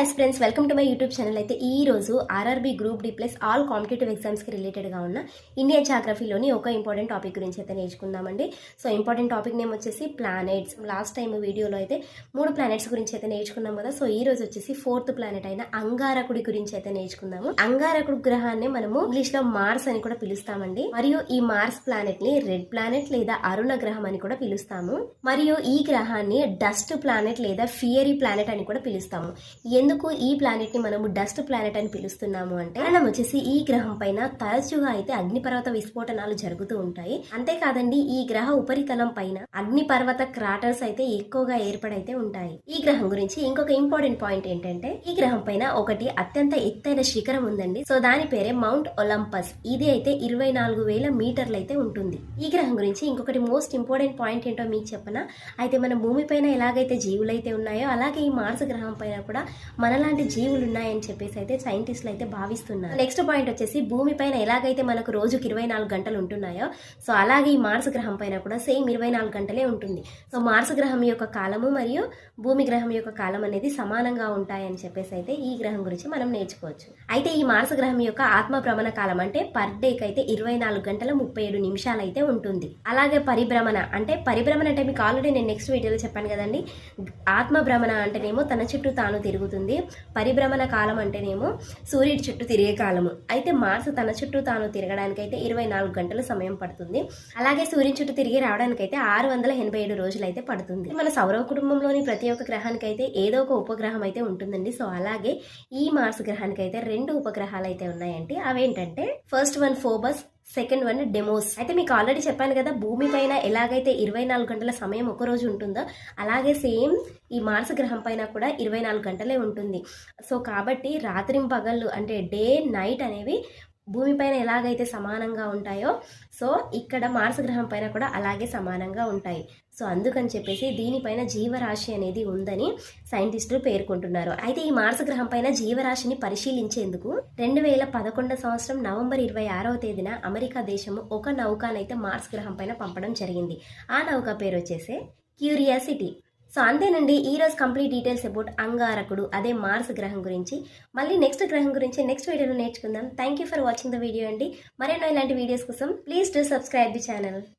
Hi friends, welcome to my YouTube channel. అయితే ఈ రోజు RRB group D plus all competitive ఎగ్జామ్స్కి రిలేటెడ్గా ఉన్న ఇండియన్ జాగ్రఫీలోని ఒక ఇంపార్టెంట్ టాపిక్ గురించి అయితే నేర్చుకుందామండి. సో ఇంపార్టెంట్ టాపిక్ నేమ్ వచ్చేసి ప్లానెట్స్. లాస్ట్ టైం వీడియోలో అయితే 3 ప్లానెట్స్ గురించి అయితే నేర్చుకున్నాం కదా. సో ఈ రోజు వచ్చేసి 4th ప్లానెట్ అయిన అంగారకుడి గురించి అయితే నేర్చుకుందాము. అంగారకుడు గ్రహాన్ని మనము ఇంగ్లీష్ లో మార్స్ అని కూడా పిలుస్తామండి. మరియు ఈ మార్స్ ప్లానెట్ ని రెడ్ ప్లానెట్ లేదా అరుణ గ్రహం అని కూడా పిలుస్తాము. మరియు ఈ గ్రహాన్ని డస్ట్ ప్లానెట్ లేదా ఫియరీ ప్లానెట్ అని కూడా పిలుస్తాము. ఎందుకు ఈ ప్లానెట్ ని మనము డస్ట్ ప్లానెట్ అని పిలుస్తున్నాము అంటే మనం వచ్చేసి ఈ గ్రహం పైన తరచుగా అయితే అగ్నిపర్వత విస్ఫోటనాలు జరుగుతూ ఉంటాయి. అంతేకాదండి, ఈ గ్రహ ఉపరితలం పైన అగ్నిపర్వత క్రాటర్స్ అయితే ఎక్కువగా ఏర్పడైతే ఉంటాయి. ఈ గ్రహం గురించి ఇంకొక ఇంపార్టెంట్ పాయింట్ ఏంటంటే, ఈ గ్రహం పైన ఒకటి అత్యంత ఎత్తైన శిఖరం ఉందండి. సో దాని పేరే మౌంట్ ఒలంపస్. ఇది అయితే 24,000 మీటర్లు అయితే ఉంటుంది. ఈ గ్రహం గురించి ఇంకొకటి మోస్ట్ ఇంపార్టెంట్ పాయింట్ ఏంటో మీకు చెప్పనా. అయితే మన భూమి పైన ఎలాగైతే జీవులైతే ఉన్నాయో అలాగే ఈ మార్స్ గ్రహం పైన కూడా మనలాంటి జీవులు ఉన్నాయని చెప్పేసి అయితే సైంటిస్టులు అయితే భావిస్తున్నారు. నెక్స్ట్ పాయింట్ వచ్చేసి, భూమి పైన ఎలాగైతే మనకు రోజుకి 24 గంటలు ఉంటున్నాయో సో అలాగే ఈ మార్స్ గ్రహం పైన కూడా సేమ్ 24 గంటలే ఉంటుంది. సో మార్స్ గ్రహం యొక్క కాలము మరియు భూమి గ్రహం యొక్క కాలం అనేది సమానంగా ఉంటాయని చెప్పేసి అయితే ఈ గ్రహం గురించి మనం నేర్చుకోవచ్చు. అయితే ఈ మార్స్ గ్రహం యొక్క ఆత్మ భ్రమణ కాలం అంటే పర్ డేకి అయితే 24 గంటల 37 నిమిషాలు అయితే ఉంటుంది. అలాగే పరిభ్రమణ అంటే మీకు ఆల్రెడీ నేను నెక్స్ట్ వీడియోలో చెప్పాను కదండి. ఆత్మ భ్రమణ అంటేనేమో తన చుట్టూ తాను తిరుగుతుంది. పరిభ్రమణ కాలం అంటేనేమో సూర్యుడి చుట్టూ తిరిగే కాలము. అయితే మార్స్ తన చుట్టూ తాను తిరగడానికి అయితే 24 గంటల సమయం పడుతుంది. అలాగే సూర్యుని చుట్టూ తిరిగి రావడానికి అయితే 687 రోజులు అయితే పడుతుంది. మన సౌర కుటుంబంలోని ప్రతి ఒక్క గ్రహానికి అయితే ఏదో ఒక ఉపగ్రహం అయితే ఉంటుందండి. సో అలాగే ఈ మార్స్ గ్రహానికి అయితే 2 ఉపగ్రహాలు అయితే ఉన్నాయండి. అవేంటంటే first one Phobos, second one Deimos. అయితే మీకు ఆల్రెడీ చెప్పాను కదా, భూమి పైన ఎలాగైతే 24 గంటల సమయం ఒక రోజు ఉంటుందో అలాగే సేమ్ ఈ మార్స్ గ్రహం పైన కూడా 24 గంటలే ఉంటుంది. సో కాబట్టి రాత్రింపగళ్ళు అంటే డే నైట్ అనేవి భూమి పైన ఎలాగైతే సమానంగా ఉంటాయో సో ఇక్కడ మార్స్ గ్రహం పైన కూడా అలాగే సమానంగా ఉంటాయి. సో అందుకని చెప్పేసి దీనిపైన జీవరాశి అనేది ఉందని సైంటిస్టులు పేర్కొంటున్నారు. అయితే ఈ మార్స్ గ్రహం పైన జీవరాశిని పరిశీలించేందుకు 2011 సంవత్సరం నవంబర్ 26వ తేదీన అమెరికా దేశము ఒక నౌకనైతే మార్స్ గ్రహం పైన పంపడం జరిగింది. ఆ నౌక పేరు వచ్చేసి క్యూరియాసిటీ. సో అంతేనండి, ఈ రోజు కంప్లీట్ డీటెయిల్స్ అబౌట్ అంగారకుడు అదే మార్స్ గ్రహం గురించి. మళ్ళీ నెక్స్ట్ గ్రహం గురించి నెక్స్ట్ వీడియోలో నేర్చుకుందాం. Thank you for watching the video అండి. మరెన్నో ఇలాంటి వీడియోస్ కోసం please do subscribe the channel.